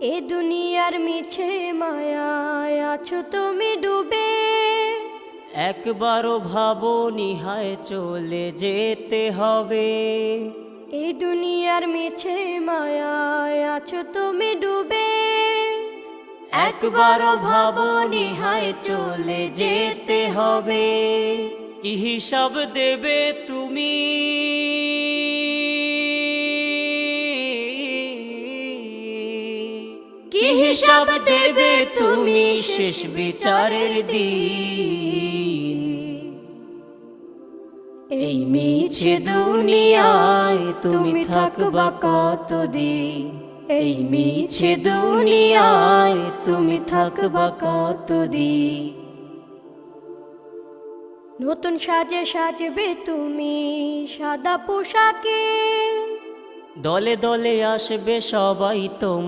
এ দুনিয়ার মিছে মায়ায় আছো তুমি ডুবে। একবারও ভাবো নিহায় চলে যেতে হবে। এই দুনিয়ার মিছে মায়ায় আছো তুমি ডুবে। একবারও ভাবো নিহায় চলে যেতে হবে। কি হিসাব দেবে তুমি? কি হিসাব দেবে তুমি শেষ বিচারের দিন? এই মিছে দুনিয়ায় তুমি থাকবা কতদিন? এই মিছে দুনিয়ায় তুমি থাকবা কতদিন? নতুন সাজে সাজবে তুমি সাদা পোশাকে। দলে দলে আসবে সবাই তোমার